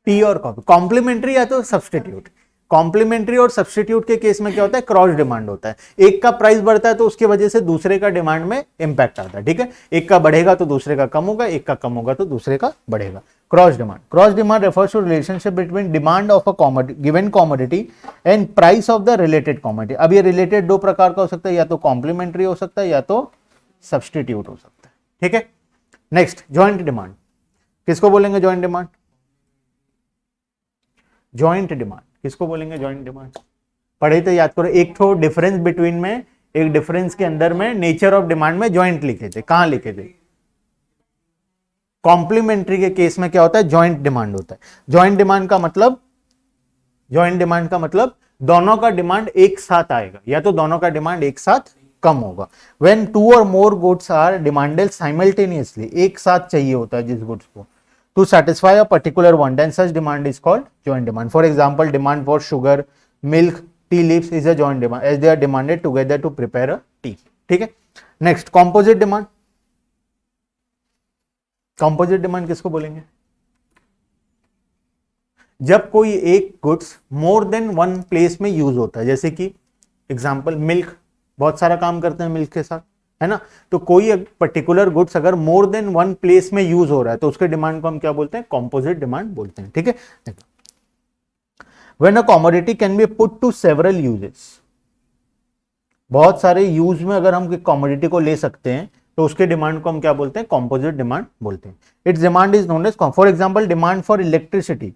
Speaker 1: टी और कॉपी, कॉम्प्लीमेंट्री या तो सब्सटीट्यूट। कॉम्प्लीमेंट्री और सब्सटीट्यूट के केस में क्या होता है, क्रॉस डिमांड होता है, एक का प्राइस बढ़ता है तो उसकी वजह से दूसरे का डिमांड में इंपैक्ट आता है, ठीक है। एक का बढ़ेगा तो दूसरे का कम होगा, एक का कम होगा तो दूसरे का बढ़ेगा, cross demand. Cross demand refers to relationship between demand of a given commodity and price of the related commodity. अब ये रिलेटेड दो प्रकार का हो सकता है, या तो कॉम्प्लीमेंट्री हो सकता है या तो सब्सटीट्यूट हो सकता है, ठीक है। नेक्स्ट जॉइंट डिमांड, किसको बोलेंगे जॉइंट डिमांड, जॉइंट डिमांड किसको बोलेंगे, जॉइंट डिमांड पढ़े तो याद करो। एक तो डिफरेंस बिटवीन में, एक डिफरेंस के अंदर में नेचर ऑफ डिमांड में जॉइंट लिखे थे, कहां लिखे थे, कॉम्प्लीमेंट्री के केस में क्या होता है, जॉइंट डिमांड होता है। जॉइंट डिमांड का मतलब, जॉइंट डिमांड का मतलब दोनों का डिमांड एक साथ आएगा, या तो दोनों का डिमांड एक साथ कम होगा। व्हेन टू और more goods are demanded simultaneously, एक साथ चाहिए होता है जिस गुड्स को, to satisfy a particular one, then such demand is called joint demand. For example, demand for sugar, milk, tea leaves is a joint demand as they are demanded together to prepare a tea, ठीक है। Next composite demand। composite demand किसको बोलेंगे, जब कोई एक goods more than one place में use होता है, जैसे कि एग्जांपल मिल्क, बहुत सारा काम करते हैं मिल्क के साथ, है ना। तो कोई पर्टिकुलर गुड्स अगर मोर देन वन प्लेस में यूज हो रहा है तो उसके डिमांड को हम क्या बोलते हैं, कॉम्पोजिट डिमांड बोलते हैं, ठीक है। When a commodity can be put to several uses, बहुत सारे यूज में अगर हम कमोडिटी को ले सकते हैं तो उसके डिमांड को हम क्या बोलते हैं, कॉम्पोजिट डिमांड बोलते हैं। Its demand is known as, for example demand for electricity,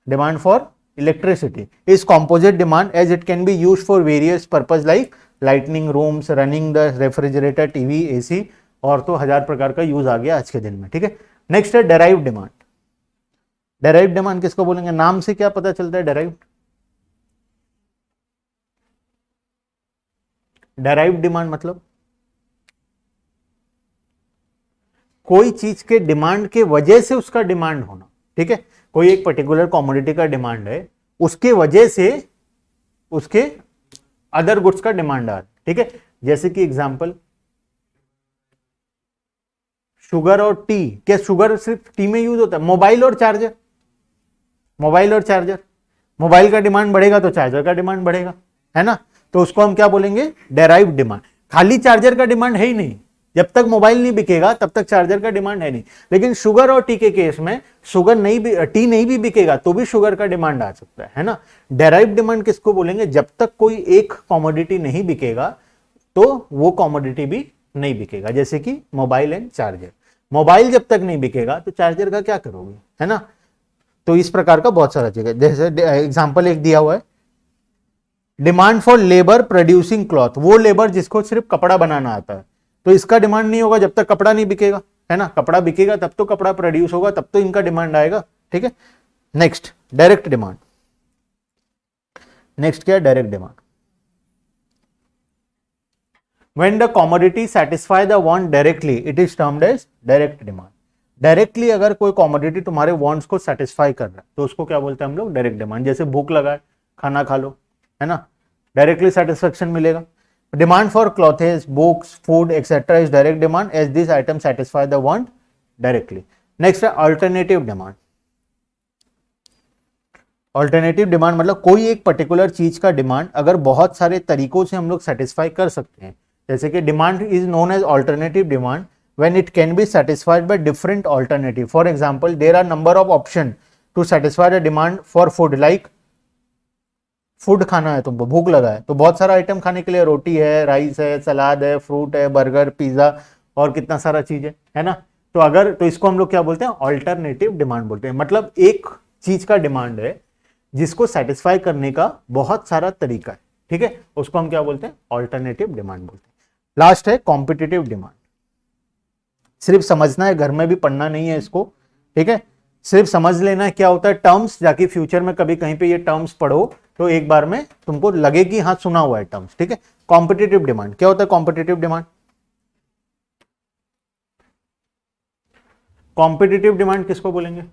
Speaker 1: demand for electricity is composite demand as it can be used for various purpose like lighting rooms, running the refrigerator, TV, AC, और तो हजार प्रकार का use आ गया आज के दिन में, ठीक है। नेक्स्ट है डेराइव डिमांड। डेराइव डिमांड किसको बोलेंगे, नाम से क्या पता चलता है डेराइव, डेराइव डिमांड मतलब कोई चीज के डिमांड के वजह से उसका डिमांड होना, ठीक है। कोई एक पर्टिकुलर कमोडिटी का डिमांड है, उसके वजह से उसके अदर गुड्स का डिमांड आ रहा है, ठीक है। जैसे कि एग्जांपल शुगर और टी, क्या शुगर सिर्फ टी में यूज होता है, मोबाइल और चार्जर, मोबाइल और चार्जर, मोबाइल का डिमांड बढ़ेगा तो चार्जर का डिमांड बढ़ेगा, है ना। तो उसको हम क्या बोलेंगे, डेराइव डिमांड। खाली चार्जर का डिमांड है ही नहीं, जब तक मोबाइल नहीं बिकेगा तब तक चार्जर का डिमांड है नहीं। लेकिन शुगर और टी के केस में शुगर नहीं भी, टी नहीं भी बिकेगा तो भी शुगर का डिमांड आ सकता है ना। डेराइव डिमांड किसको बोलेंगे, जब तक कोई एक कमोडिटी नहीं बिकेगा तो वो कमोडिटी भी नहीं बिकेगा, जैसे कि मोबाइल एंड चार्जर। मोबाइल जब तक नहीं बिकेगा तो चार्जर का क्या करोगे, है ना। तो इस प्रकार का बहुत सारा चीज है, जैसे एग्जाम्पल एक दिया हुआ है, demand for labour producing cloth, वो लेबर जिसको सिर्फ कपड़ा बनाना आता है, तो इसका डिमांड नहीं होगा जब तक कपड़ा नहीं बिकेगा, है ना। कपड़ा बिकेगा तब तो कपड़ा प्रोड्यूस होगा, तब तो इनका डिमांड आएगा, ठीक है। Next direct demand. नेक्स्ट क्या है, direct demand. When the commodity satisfy the want directly, it is termed as direct demand. Directly अगर कोई कॉमोडिटी तुम्हारे वांट्स को सेटिस्फाई कर रहा है तो उसको क्या बोलते हैं हम लोग, डायरेक्ट डिमांड। जैसे भूख लगा है, खाना खा लो, है ना, डायरेक्टली सेटिस्फेक्शन मिलेगा। Demand for clothes, books, food etcetera is direct demand as this item satisfy the want directly. Next है अल्टरनेटिव डिमांड। ऑल्टरनेटिव डिमांड मतलब कोई एक पर्टिकुलर चीज का डिमांड अगर बहुत सारे तरीकों से हम लोग सेटिस्फाई कर सकते हैं, जैसे कि demand is known as alternative demand when it can be satisfied by different alternative. For example, there are number of option to satisfy the demand for food, like food खाना है तुमको, भूख लगा है तो बहुत सारा आइटम खाने के लिए, रोटी है, राइस है, सलाद है, फ्रूट है, बर्गर, पिज्जा और कितना सारा चीज है ना। तो अगर तो इसको हम लोग क्या बोलते हैं, ऑल्टरनेटिव डिमांड बोलते हैं। मतलब एक चीज का डिमांड है जिसको सेटिस्फाई करने का बहुत सारा तरीका है, ठीक है, उसको हम क्या बोलते हैं, ऑल्टरनेटिव डिमांड बोलते हैं। लास्ट है कॉम्पिटिटिव डिमांड। सिर्फ समझना है, घर में भी पढ़ना नहीं है इसको, ठीक है, सिर्फ समझ लेना है क्या होता है टर्म्स, जाके फ्यूचर में कभी कहीं पे ये टर्म्स पढ़ो तो एक बार में तुमको लगे कि हाँ सुना हुआ है टर्म्स, ठीक है। कॉम्पिटिटिव डिमांड क्या होता है, कॉम्पिटिटिव डिमांड, कॉम्पिटिटिव डिमांड किसको बोलेंगे,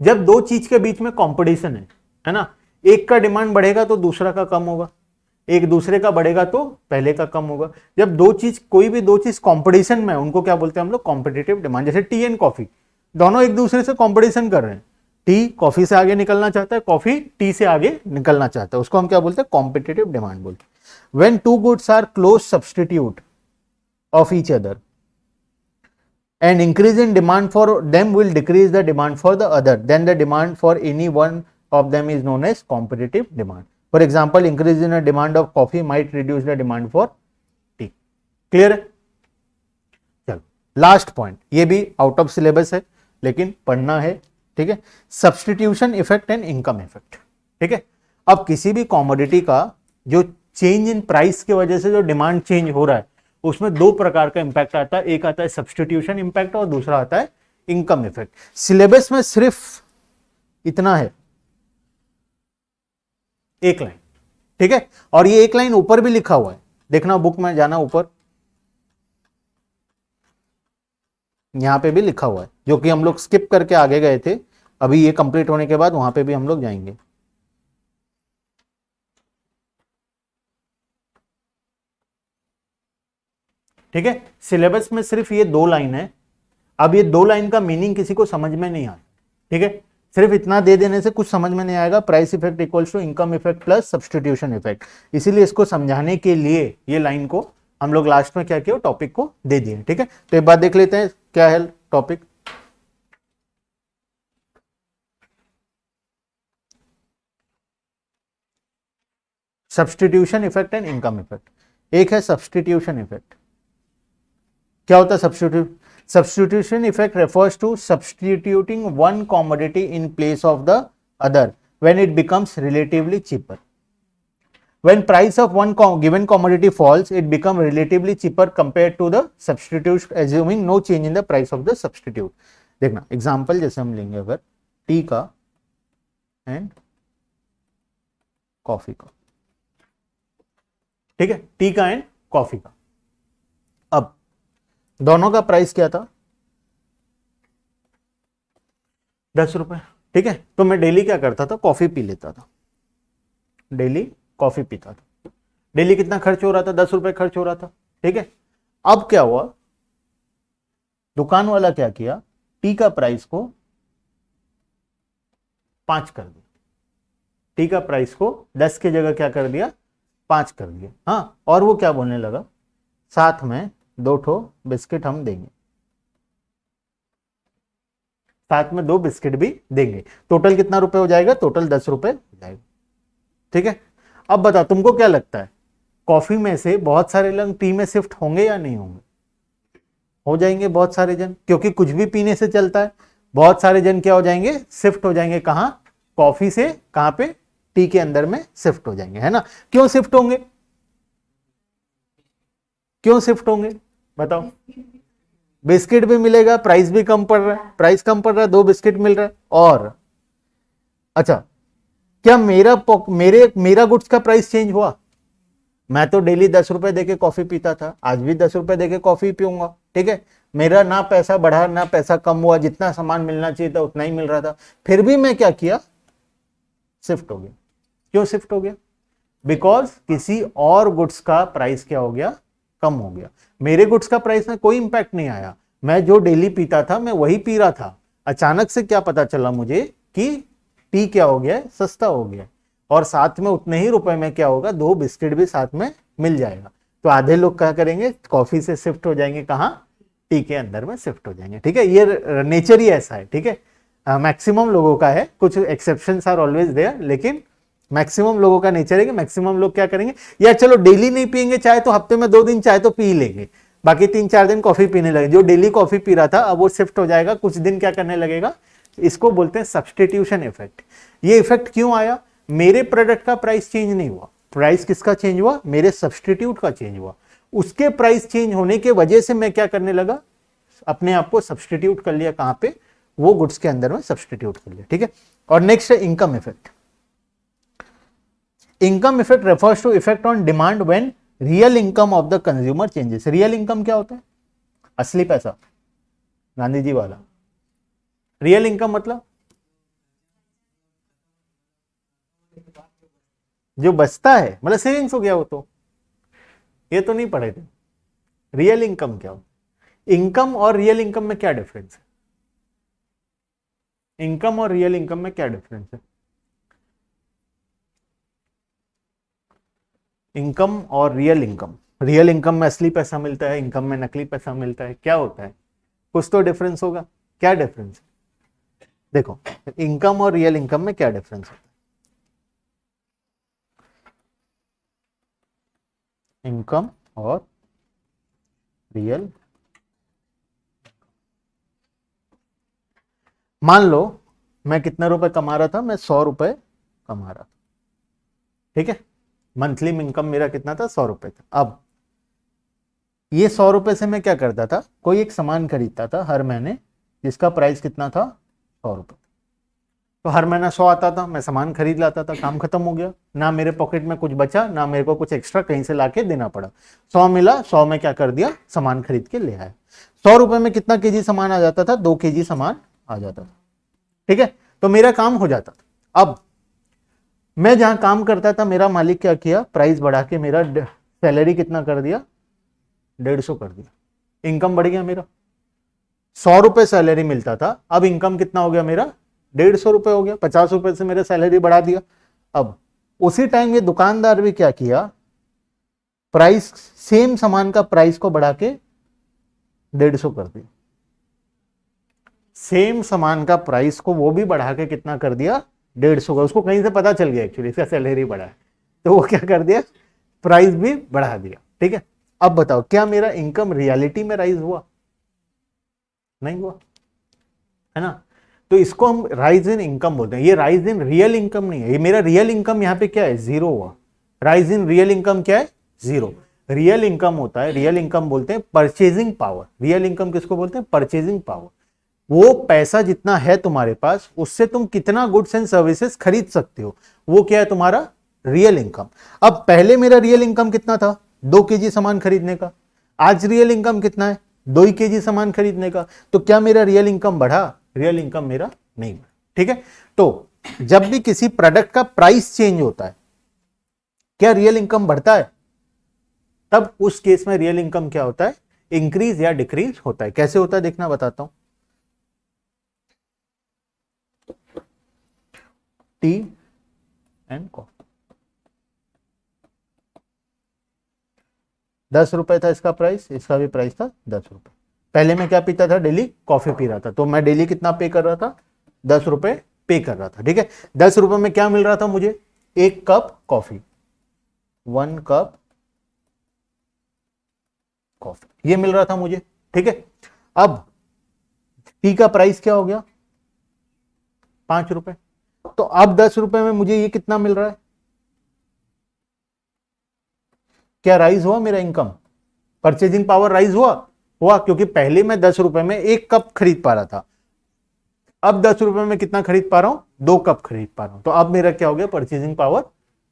Speaker 1: जब दो चीज के बीच में कॉम्पिटिशन है ना, एक का डिमांड बढ़ेगा तो दूसरा का कम होगा, एक दूसरे का बढ़ेगा तो पहले का कम होगा। जब दो चीज, कोई भी दो चीज कंपटीशन में, उनको क्या बोलते हैं हम लोग, कॉम्पिटिटिव डिमांड। जैसे टी एंड कॉफी, दोनों एक दूसरे से कंपटीशन कर रहे हैं, टी कॉफी से आगे निकलना चाहता है, कॉफी टी से आगे निकलना चाहता है, उसको हम क्या बोलते हैं, कॉम्पिटिटिव डिमांड बोलते हैं। When two goods are close substitute of each other and increase in demand for them will decrease the demand for the other, then the demand for any one of them is known as competitive demand. For example, increase in the demand of coffee might reduce the demand for tea. Clear है? चलो last point, ये भी out of syllabus है लेकिन पढ़ना है, ठीक है, substitution effect and income effect, ठीक है। अब किसी भी कॉमोडिटी का जो चेंज इन प्राइस की वजह से जो डिमांड चेंज हो रहा है उसमें दो प्रकार का इंपैक्ट आता है, एक आता है सब्स्टिट्यूशन इंपैक्ट और दूसरा आता है इनकम इफेक्ट। सिलेबस में सिर्फ इतना है, एक लाइन, ठीक है, और ये एक लाइन ऊपर भी लिखा हुआ है, देखना बुक में जाना ऊपर, यहां पे भी लिखा हुआ है, जो कि हम लोग स्किप करके आगे गए थे, अभी ये कंप्लीट होने के बाद वहां पे भी हम लोग जाएंगे। ठीक है, सिलेबस में सिर्फ ये दो लाइन है। अब ये दो लाइन का मीनिंग किसी को समझ में नहीं आया, ठीक है, सिर्फ इतना दे देने से कुछ समझ में नहीं आएगा। Price effect equals to income effect plus substitution effect, इसीलिए इसको समझाने के लिए ये लाइन को हम लोग लास्ट में क्या किया, टॉपिक को दे दिए, ठीक है। तो एक बात देख लेते हैं क्या है topic. Substitution effect and income effect. एक है सब्स्टिट्यूशन इफेक्ट। क्या होता है substitute? Substitution effect refers to substituting one commodity in place of the other when it becomes relatively cheaper. When price of one given commodity falls, it becomes relatively cheaper compared to the substitute, assuming no change in the price of the substitute. देखना example जैसे हम लेंगे अगर T का and coffee का, ठीक है, T का एंड कॉफी का। अब दोनों का प्राइस क्या था, 10 रुपए, ठीक है। तो मैं डेली क्या करता था, कॉफी पी लेता था, डेली कॉफी पीता था, डेली कितना खर्च हो रहा था, 10 रुपए खर्च हो रहा था, ठीक है। अब क्या हुआ, दुकान वाला क्या किया, टी का प्राइस को 5 कर दिया, टी का प्राइस को 10 की जगह क्या कर दिया, 5 कर दिया। हाँ, और वो क्या बोलने लगा, साथ में 2 ठो बिस्किट हम देंगे, साथ में 2 बिस्किट भी देंगे। टोटल कितना रुपए हो जाएगा, टोटल 10 रुपए हो जाएगा, ठीक है। अब बता तुमको क्या लगता है, कॉफी में से बहुत सारे लोग टी में शिफ्ट होंगे या नहीं होंगे? हो जाएंगे बहुत सारे जन, क्योंकि कुछ भी पीने से चलता है। बहुत सारे जन क्या हो जाएंगे, शिफ्ट हो जाएंगे, कहां, कॉफी से कहां पे, टी के अंदर में शिफ्ट हो जाएंगे, है ना। क्यों शिफ्ट होंगे, क्यों शिफ्ट होंगे बताओ? बिस्किट भी मिलेगा, प्राइस भी कम पड़ रहा है, प्राइस कम पड़ रहा है, 2 बिस्किट मिल रहा है। और अच्छा, क्या मेरा गुड्स का प्राइस चेंज हुआ? मैं तो डेली 10 रुपए देके कॉफी पीता था, आज भी 10 रुपए देके कॉफी पीऊंगा, ठीक है। मेरा ना पैसा बढ़ा ना पैसा कम हुआ, जितना सामान मिलना चाहिए था उतना ही मिल रहा था, फिर भी मैं क्या किया, शिफ्ट हो गया। क्यों शिफ्ट हो गया? बिकॉज किसी और गुड्स का प्राइस क्या हो गया, कम हो गया। मेरे गुड्स का प्राइस में कोई इंपैक्ट नहीं आया, मैं जो डेली पीता था मैं वही पी रहा था। अचानक से क्या पता चला मुझे कि टी क्या हो गया, सस्ता हो गया, और साथ में उतने ही रुपए में क्या होगा, 2 बिस्किट भी साथ में मिल जाएगा। तो आधे लोग क्या करेंगे, कॉफी से शिफ्ट हो जाएंगे, कहाँ, टी के अंदर में शिफ्ट हो जाएंगे, ठीक है। ये नेचर ही ऐसा है, ठीक है। मैक्सिमम लोगों का है, कुछ एक्सेप्शंस आर ऑलवेज देयर, लेकिन मैक्सिमम लोगों का नेचर है कि मैक्सिमम लोग क्या करेंगे, या चलो डेली नहीं पियेंगे चाय, तो हफ्ते में 2 दिन चाय तो पी लेंगे, बाकी 3-4 दिन कॉफी पीने लगे। जो डेली कॉफी पी रहा था अब वो शिफ्ट हो जाएगा, कुछ दिन क्या करने लगेगा, इसको बोलते हैं सब्सटीट्यूशन इफेक्ट। ये इफेक्ट क्यों आया? मेरे प्रोडक्ट का प्राइस चेंज नहीं हुआ, प्राइस किसका चेंज हुआ, मेरे सब्सटीट्यूट का चेंज हुआ। उसके प्राइस चेंज होने के वजह से मैं क्या करने लगा, अपने आप को सब्सटीट्यूट कर लिया, कहां पे, वो गुड्स के अंदर में सब्सटीट्यूट कर लिया, ठीक है। और नेक्स्ट है income effect. Income effect refers to effect on demand when real income of the consumer changes. Real income क्या होता है, असली पैसा, गांधी जी वाला। रियल इनकम मतलब जो बचता है, मतलब सेविंग्स हो गया वो, तो ये तो नहीं पढ़े थे। रियल इनकम क्या होता है? इनकम और रियल इनकम में क्या डिफरेंस है? इनकम और रियल इनकम में क्या डिफरेंस है? इनकम और रियल इनकम, रियल इनकम में असली पैसा मिलता है, इनकम में नकली पैसा मिलता है, क्या होता है? कुछ तो डिफरेंस होगा, क्या डिफरेंस है? देखो, इनकम और रियल इनकम में क्या डिफरेंस है? इनकम और रियल, मान लो मैं कितना रुपए कमा रहा था, मैं 100 रुपए कमा रहा था, ठीक है। मंथली इनकम मेरा कितना था, 100 रुपए था। अब ये 100 रुपए से मैं क्या करता था, कोई एक सामान खरीदता था हर महीने, जिसका प्राइस कितना था, 100 रुपए। तो हर महीना 100 आता था, मैं सामान खरीद लाता था, काम खत्म हो गया, ना मेरे पॉकेट में कुछ बचा, ना मेरे को कुछ एक्स्ट्रा कहीं से लाके देना पड़ा। 100 मिला, 100 में क्या कर दिया, सामान खरीद के ले आया। 100 रुपए में कितना केजी सामान आ जाता था, 2 केजी सामान आ जाता था, ठीक है। तो मेरा काम हो जाता था। अब मैं जहां काम करता था, मेरा मालिक क्या किया, प्राइस बढ़ा के मेरा सैलरी कितना कर दिया, 150 कर दिया। इनकम बढ़ गया मेरा, 100 रुपए सैलरी मिलता था, अब इनकम कितना हो गया मेरा, 150 रुपए हो गया। 50 रुपए से मेरा सैलरी बढ़ा दिया। अब उसी टाइम ये दुकानदार भी क्या किया, प्राइस, सेम सामान का प्राइस को बढ़ा के 150 कर दिया। सेम सामान का प्राइस को वो भी बढ़ा के कितना कर दिया, 150 का। उसको कहीं से पता चल गया एक्चुअली इसका सैलरी बढ़ा है, तो वो क्या कर दिया, प्राइस भी बढ़ा दिया, ठीक है। अब बताओ, क्या मेरा इनकम रियलिटी में राइज हुआ? नहीं हुआ, है ना। तो इसको हम राइज इन इनकम बोलते हैं। ये राइज इन रियल इनकम नहीं है, ये मेरा रियल इनकम यहाँ पे क्या है, 0 हुआ। राइज इन रियल इनकम क्या है, 0। रियल इनकम होता है, रियल इनकम बोलते हैं परचेजिंग पावर। रियल इनकम किसको बोलते हैं, परचेजिंग पावर। वो पैसा जितना है तुम्हारे पास, उससे तुम कितना गुड्स एंड सर्विसेज खरीद सकते हो, वो क्या है तुम्हारा रियल इनकम। अब पहले मेरा रियल इनकम कितना था, 2 केजी सामान खरीदने का। आज रियल इनकम कितना है, 2 ही केजी सामान खरीदने का। तो क्या मेरा रियल इनकम बढ़ा, रियल इनकम मेरा नहीं बढ़ा, ठीक है। तो जब भी किसी प्रोडक्ट का प्राइस चेंज होता है, क्या रियल इनकम बढ़ता है? तब उस केस में रियल इनकम क्या होता है, इंक्रीज या डिक्रीज होता है। कैसे होता है देखना, बताता हूं। टी एंड कॉफी, 10 रुपए था इसका प्राइस, इसका भी प्राइस था 10 रुपए। पहले मैं क्या पीता था, डेली कॉफी पी रहा था, तो मैं डेली कितना पे कर रहा था, 10 रुपए पे कर रहा था, ठीक है। 10 रुपए में क्या मिल रहा था मुझे, 1 कप कॉफी, 1 कप कॉफी, ये मिल रहा था मुझे, ठीक है। अब टी का प्राइस क्या हो गया, 5 रुपए। तो अब 10 रुपए में मुझे ये कितना मिल रहा है, क्या राइज हुआ मेरा इनकम, परचेजिंग पावर राइज हुआ, क्योंकि पहले मैं 10 रुपए में 1 कप खरीद पा रहा था, अब 10 रुपए में कितना खरीद पा रहा हूं, 2 कप खरीद पा रहा हूं। तो अब मेरा क्या हो गया, परचेजिंग पावर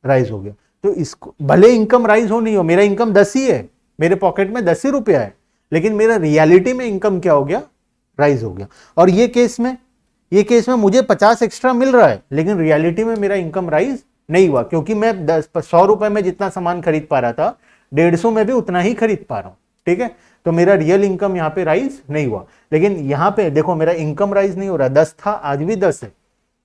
Speaker 1: राइज हो गया। तो इसको भले इनकम राइज हो नहीं हो, मेरा इनकम 10 ही है, मेरे पॉकेट में 10 ही रुपया है, लेकिन मेरा रियलिटी में इनकम क्या हो गया, राइज हो गया। और ये केस में मुझे 50 एक्स्ट्रा मिल रहा है, लेकिन रियलिटी में मेरा इनकम राइज नहीं हुआ, क्योंकि मैं 100 रुपए में जितना सामान खरीद पा रहा था 150 में भी उतना ही खरीद पा रहा हूं। ठीक है, तो मेरा रियल इनकम यहाँ पे राइज नहीं हुआ। लेकिन यहाँ पे देखो मेरा इनकम राइज नहीं हो रहा, 10 था आज भी 10 है,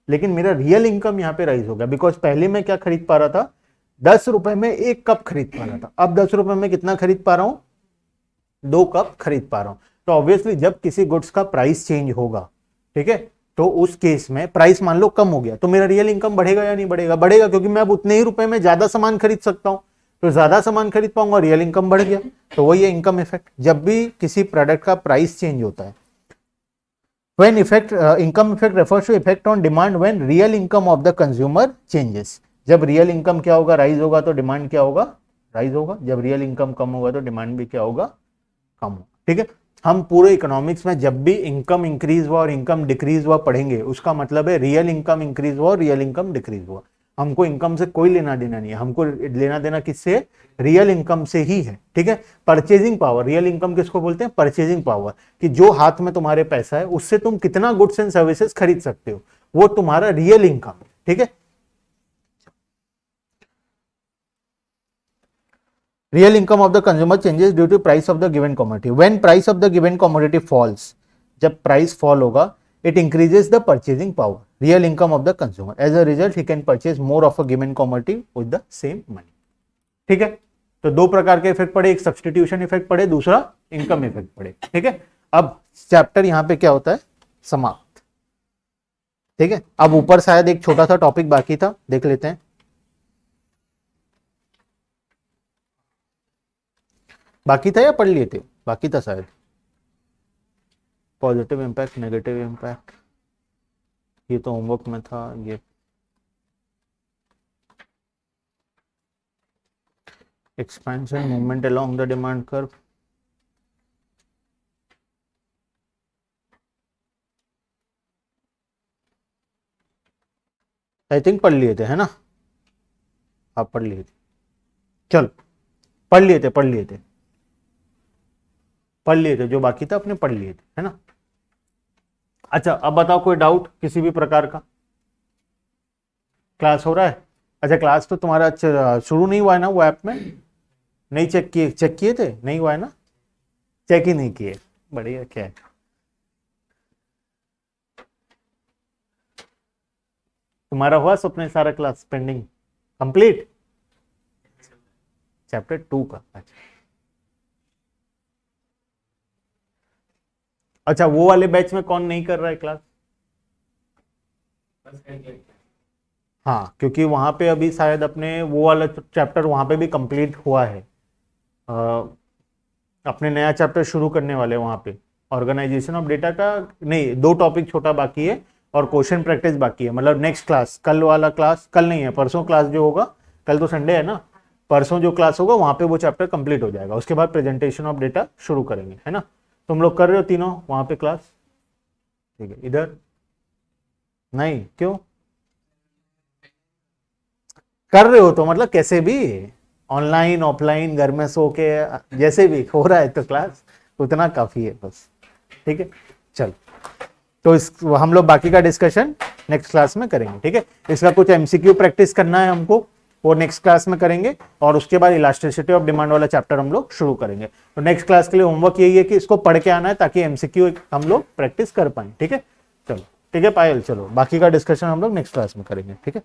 Speaker 1: लेकिन मेरा रियल इनकम यहाँ पे राइज हो गया, बिकॉज पहले मैं क्या खरीद पा रहा था, 10 रुपए में 1 कप खरीद पा रहा था, अब 10 रुपए में कितना खरीद पा रहा हूं, 2 कप खरीद पा रहा हूं। तो ऑब्वियसली जब किसी गुड्स का प्राइस चेंज होगा, ठीक है, तो उस केस में प्राइस मान लो कम हो गया, तो मेरा रियल इनकम बढ़ेगा या नहीं बढ़ेगा, बढ़ेगा, क्योंकि मैं अब उतने ही रुपए में ज्यादा सामान खरीद सकता हूं, तो ज्यादा सामान खरीद पाऊंगा, रियल इनकम बढ़ गया। तो वही है इनकम इफेक्ट। जब भी किसी प्रोडक्ट का प्राइस चेंज होता है, when effect income effect refers to effect on demand when real income of the consumer changes। जब रियल इनकम क्या होगा, राइज होगा, तो डिमांड क्या होगा, राइज होगा। जब रियल इनकम कम होगा तो डिमांड भी क्या होगा, कम होगा। ठीक है, हम पूरे इकोनॉमिक्स में जब भी इनकम इंक्रीज हुआ और इनकम डिक्रीज हुआ पढ़ेंगे, उसका मतलब है रियल इनकम इंक्रीज हुआ और रियल इनकम डिक्रीज हुआ। हमको इनकम से कोई लेना देना नहीं है, हमको लेना देना किससे, रियल इनकम से ही है। ठीक है, परचेजिंग पावर, रियल इनकम किसको बोलते हैं, परचेजिंग पावर, कि जो हाथ में तुम्हारे पैसा है उससे तुम कितना गुड्स एंड सर्विसेज खरीद सकते हो, वो तुम्हारा रियल इनकम है। ठीक है, real income of the consumer changes due to price of the given commodity. When price of the given commodity falls, जब प्राइस फॉल होगा, it increases the purchasing power, real income of the consumer. As a result, he can purchase more of a given commodity with the same money. ठीक है, तो दो प्रकार के effect पड़े, एक सब्सटीट्यूशन इफेक्ट पड़े, दूसरा इनकम इफेक्ट पड़े। ठीक है, अब चैप्टर यहां पे क्या होता है, समाप्त। ठीक है, अब ऊपर शायद एक छोटा सा टॉपिक बाकी था, देख लेते हैं। बाकी था या पढ़ लिए थे, बाकी था शायद, पॉजिटिव इम्पैक्ट, नेगेटिव इम्पैक्ट, ये तो होमवर्क में था। ये expansion movement along the demand curve, I think पढ़ लिए थे, है ना, आप पढ़ लिए थे, चलो पढ़ लिए थे, जो बाकी था अपने पढ़ लिए थे, है ना। अच्छा, अब बताओ कोई डाउट किसी भी प्रकार का, क्लास हो रहा है। अच्छा, क्लास तो तुम्हारा शुरू नहीं हुआ है ना, वो ऐप में नहीं चेक किए थे, नहीं हुआ है ना, चेक ही नहीं किए, बढ़िया। क्या है, तुम्हारा हुआ स्वप्न सारा क्लास पेंडिंग कंप्लीट, चैप्टर 2 का। अच्छा, वो वाले बैच में कौन नहीं कर रहा है क्लास, हाँ, क्योंकि वहां पे अभी शायद अपने वो वाला चैप्टर वहां पे भी कंप्लीट हुआ है, अपने नया चैप्टर शुरू करने वाले वहां पे, ऑर्गेनाइजेशन ऑफ डेटा का नहीं, 2 टॉपिक छोटा बाकी है और क्वेश्चन प्रैक्टिस बाकी है। मतलब नेक्स्ट क्लास, कल वाला क्लास, कल नहीं है, परसों क्लास जो होगा, कल तो संडे है ना, परसों जो क्लास होगा वहां पे वो चैप्टर कंप्लीट हो जाएगा, उसके बाद प्रेजेंटेशन ऑफ डेटा शुरू करेंगे, है ना। तुम लोग कर रहे हो तीनों वहां पे क्लास, ठीक है, इधर नहीं, क्यों कर रहे हो, तो मतलब कैसे भी, ऑनलाइन ऑफलाइन, घर में सो के, जैसे भी हो रहा है तो क्लास उतना काफी है बस। ठीक है, चलो, तो इस हम लोग बाकी का डिस्कशन नेक्स्ट क्लास में करेंगे। ठीक है, इसका कुछ एमसीक्यू प्रैक्टिस करना है हमको, वो नेक्स्ट क्लास में करेंगे, और उसके बाद इलास्टिसिटी ऑफ डिमांड वाला चैप्टर हम लोग शुरू करेंगे। तो नेक्स्ट क्लास के लिए होमवर्क यही है कि इसको पढ़ के आना है, ताकि एमसीक्यू हम लोग प्रैक्टिस कर पाए। ठीक है, चलो ठीक है पायल, चलो बाकी का डिस्कशन हम लोग नेक्स्ट क्लास में करेंगे। ठीक है।